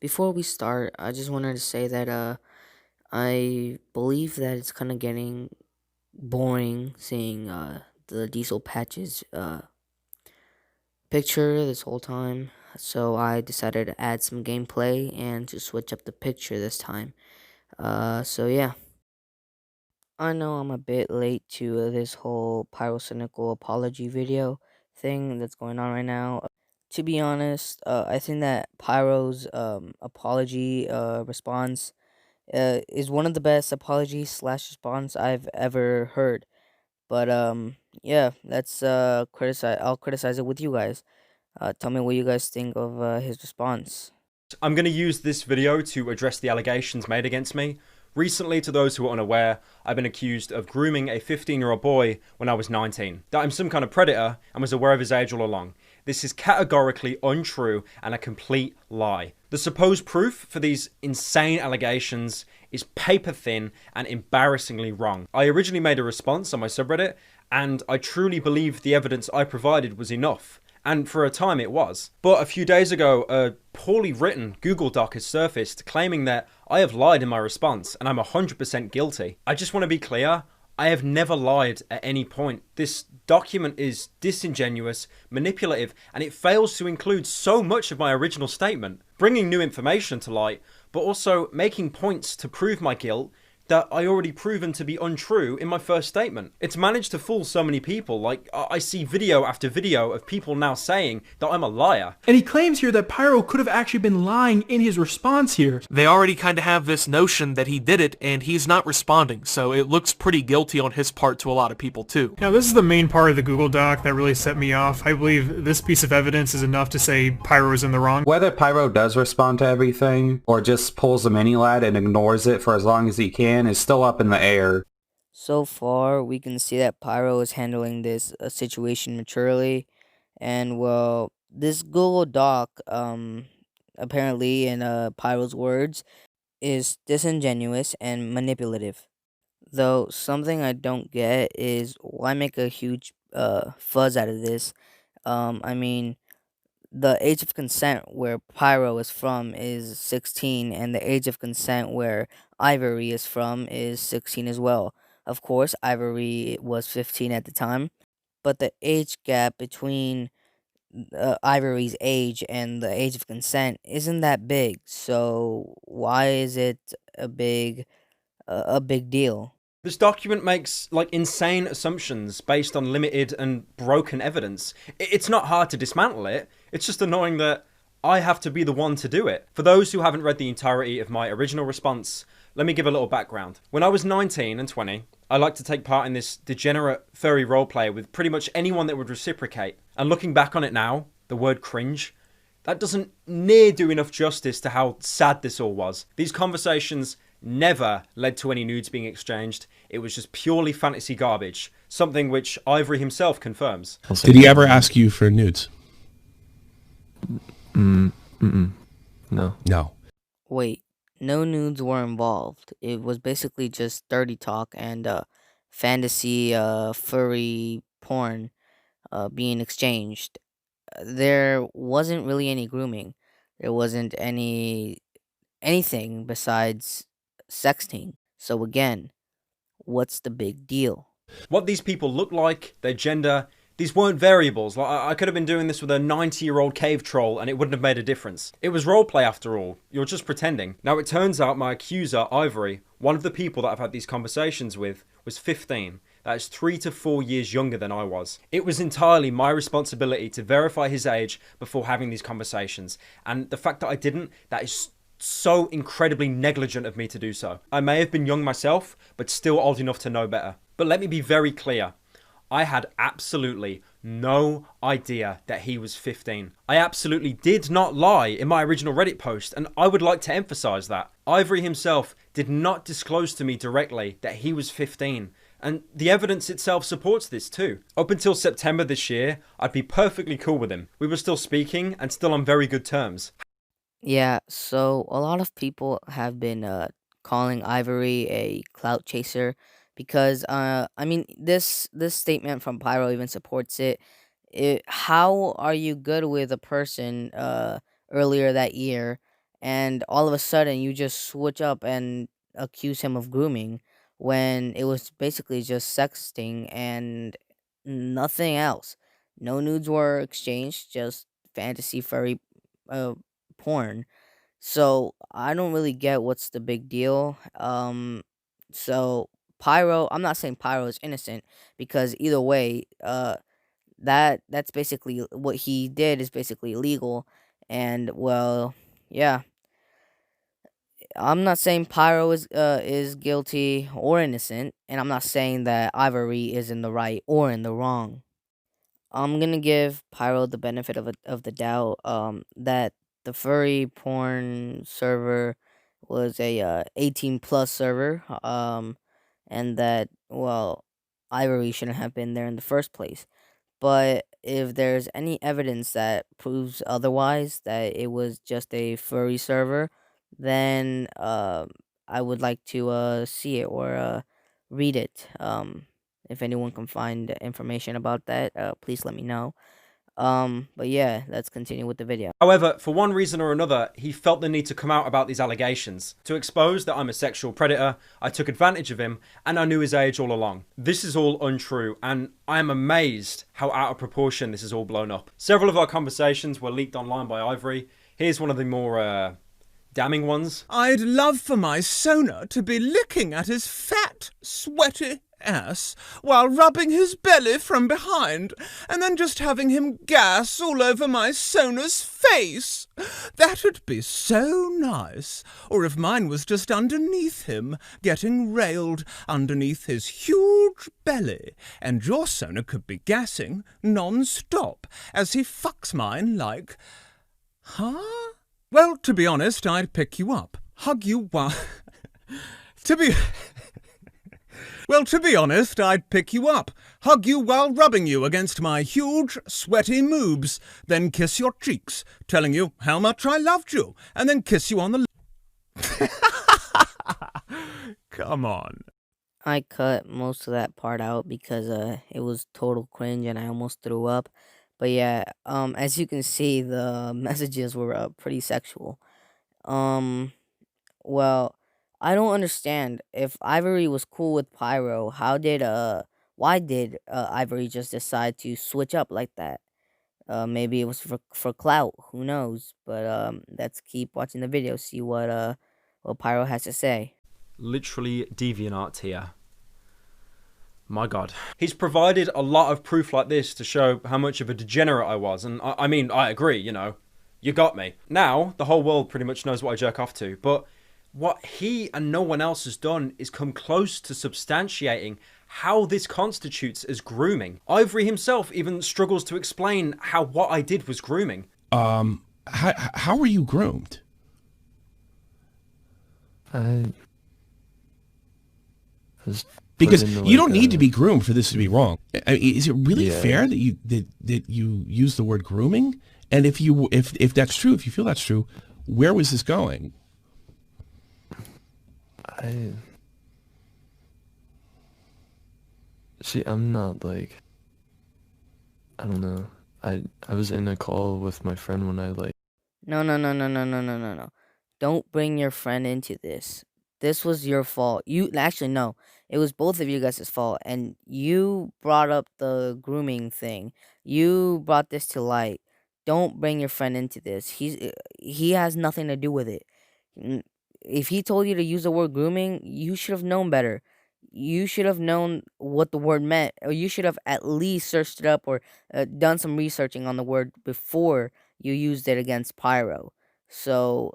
Before we start, I just wanted to say that I believe that it's kind of getting boring seeing the Diesel Patches picture this whole time. So I decided to add some gameplay and to switch up the picture this time. So yeah, I know I'm a bit late to this whole Pyrocinical apology video thing that's going on right now. To be honest, I think that Pyro's apology response is one of the best apologies slash response I've ever heard. But yeah, let's criticize. I'll criticize it with you guys. Tell me what you guys think of his response. I'm going to use this video to address the allegations made against me. Recently, to those who are unaware, I've been accused of grooming a 15-year-old boy when I was 19. That I'm some kind of predator and was aware of his age all along. This is categorically untrue and a complete lie. The supposed proof for these insane allegations is paper thin and embarrassingly wrong. I originally made a response on my subreddit, and I truly believe the evidence I provided was enough. And for a time it was. But a few days ago, a poorly written Google Doc has surfaced claiming that I have lied in my response and I'm 100% guilty. I just want to be clear, I have never lied at any point. This document is disingenuous, manipulative, and it fails to include so much of my original statement, bringing new information to light, but also making points to prove my guilt that I already proven to be untrue in my first statement. It's managed to fool so many people. Like, I see video after video of people now saying that I'm a liar. And he claims here that Pyro could have actually been lying in his response here. They already kind of have this notion that he did it and he's not responding, so it looks pretty guilty on his part to a lot of people too. Now this is the main part of the Google Doc that really set me off. I believe this piece of evidence is enough to say Pyro is in the wrong. Whether Pyro does respond to everything or just pulls a mini lad and ignores it for as long as he can is still up in the air. So far, we can see that Pyro is handling this situation maturely, and well, this Google Doc, apparently in Pyro's words, is disingenuous and manipulative. Though something I don't get is why make a huge fuzz out of this. I mean, the age of consent where Pyro is from is 16, and the age of consent where Ivory is from is 16 as well. Of course, Ivory was 15 at the time, but the age gap between Ivory's age and the age of consent isn't that big. So why is it a big deal? This document makes like insane assumptions based on limited and broken evidence. It's not hard to dismantle it. It's just annoying that I have to be the one to do it. For those who haven't read the entirety of my original response, let me give a little background. When I was 19 and 20, I liked to take part in this degenerate furry roleplay with pretty much anyone that would reciprocate. And looking back on it now, the word cringe, that doesn't near do enough justice to how sad this all was. These conversations never led to any nudes being exchanged. It was just purely fantasy garbage, something which Ivory himself confirms. Did he ever ask you for nudes? No. No. Wait, no nudes were involved. It was basically just dirty talk and fantasy furry porn being exchanged. There wasn't really any grooming. There wasn't anything besides sexting. So again, what's the big deal? What these people look like, their gender, these weren't variables. Like, I could have been doing this with a 90-year-old cave troll and it wouldn't have made a difference. It was roleplay after all. You're just pretending. Now it turns out my accuser, Ivory, one of the people that I've had these conversations with, was 15. That is 3 to 4 years younger than I was. It was entirely my responsibility to verify his age before having these conversations. And the fact that I didn't, that is so incredibly negligent of me to do so. I may have been young myself, but still old enough to know better. But let me be very clear. I had absolutely no idea that he was 15. I absolutely did not lie in my original Reddit post, and I would like to emphasize that. Ivory himself did not disclose to me directly that he was 15. And the evidence itself supports this too. Up until September this year, I'd be perfectly cool with him. We were still speaking and still on very good terms. Yeah, so a lot of people have been calling Ivory a clout chaser because I mean this statement from Pyro even supports it. How are you good with a person earlier that year and all of a sudden you just switch up and accuse him of grooming when it was basically just sexting and nothing else. No nudes were exchanged, just fantasy furry uh, porn. So I don't really get what's the big deal. So Pyro, I'm not saying Pyro is innocent because either way, that's basically what he did is basically illegal, and well, yeah, I'm not saying Pyro is guilty or innocent, and I'm not saying that Ivory is in the right or in the wrong. I'm gonna give Pyro the benefit of the doubt. That the furry porn server was a 18 plus server. And that well, Ivory shouldn't have been there in the first place. But if there's any evidence that proves otherwise, that it was just a furry server, then I would like to see it or read it. If anyone can find information about that, please let me know. But yeah, let's continue with the video. However, for one reason or another, he felt the need to come out about these allegations, to expose that I'm a sexual predator, I took advantage of him, and I knew his age all along. This is all untrue, and I am amazed how out of proportion this is all blown up. Several of our conversations were leaked online by Ivory. Here's one of the more damning ones. I'd love for my Sona to be licking at his fat, sweaty ass while rubbing his belly from behind, and then just having him gas all over my Sona's face. That'd be so nice. Or if mine was just underneath him, getting railed underneath his huge belly, and your Sona could be gassing non-stop as he fucks mine like... Huh? Well, to be honest, I'd pick you up, hug you while... Well, to be honest, I'd pick you up, hug you while rubbing you against my huge, sweaty moobs, then kiss your cheeks, telling you how much I loved you, and then kiss you on the... Come on. I cut most of that part out because it was total cringe and I almost threw up. But yeah, as you can see, the messages were pretty sexual. Well, I don't understand. If Ivory was cool with Pyro, why did Ivory just decide to switch up like that? Maybe it was for clout, who knows? But let's keep watching the video, see what Pyro has to say. Literally DeviantArt here. My God. He's provided a lot of proof like this to show how much of a degenerate I was, and I mean, I agree, you know. You got me. Now, the whole world pretty much knows what I jerk off to, but what he and no one else has done is come close to substantiating how this constitutes as grooming. Ivory himself even struggles to explain how what I did was grooming. How were you groomed? I was because you don't need to be groomed for this to be wrong. I mean, is it really fair that you use the word grooming? And if that's true, if you feel that's true, where was this going? I'm not like, I don't know. I was in a call with my friend when I like... No. Don't bring your friend into this. This was your fault. Actually, no. It was both of you guys' fault. And you brought up the grooming thing. You brought this to light. Don't bring your friend into this. He has nothing to do with it. If he told you to use the word grooming, you should have known better. You should have known what the word meant, or you should have at least searched it up or done some researching on the word before you used it against Pyro. So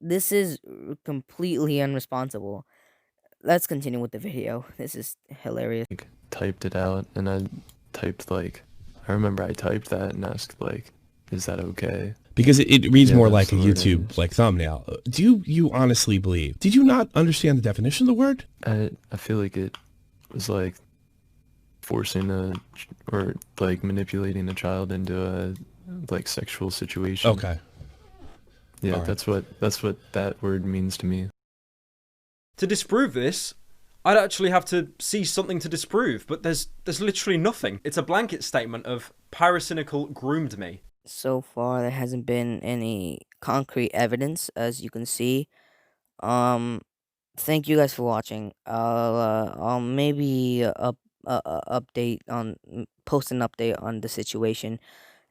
this is completely unresponsible. Let's continue with the video. This is hilarious. Typed it out, and I typed like, I remember I typed that and asked like, is that okay? Because it reads more like a YouTube like thumbnail. Do you honestly believe? Did you not understand the definition of the word? I feel like it was like forcing or like manipulating a child into a like sexual situation. Okay. Yeah, right. That's what that word means to me. To disprove this, I'd actually have to see something to disprove, but there's literally nothing. It's a blanket statement of Pyrocinical groomed me. So far, there hasn't been any concrete evidence, as you can see. Um, Thank you guys for watching. I'll maybe update on post an update on the situation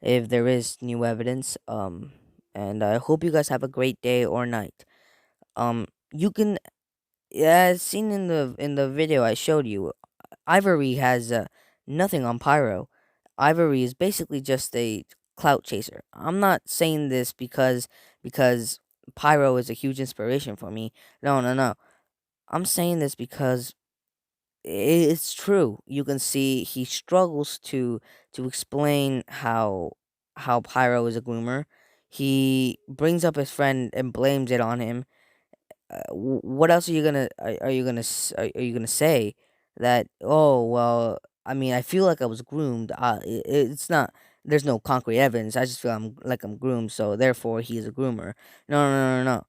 if there is new evidence. And I hope you guys have a great day or night. You can, as seen in the video I showed you, Ivory has nothing on Pyro. Ivory is basically just a clout chaser. I'm not saying this because Pyro is a huge inspiration for me. No, no, no. I'm saying this because it's true. You can see he struggles to explain how Pyro is a groomer. He brings up his friend and blames it on him. What else are you gonna are you gonna say that? Oh well, I mean, I feel like I was groomed. It's not. There's no concrete evidence. I just feel I'm groomed, so therefore he is a groomer. No, no, no, no, no.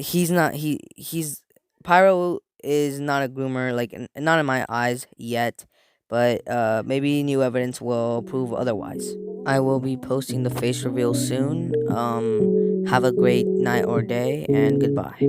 He's not. He's Pyro is not a groomer. Like not in my eyes yet, but maybe new evidence will prove otherwise. I will be posting the face reveal soon. Have a great night or day, and goodbye.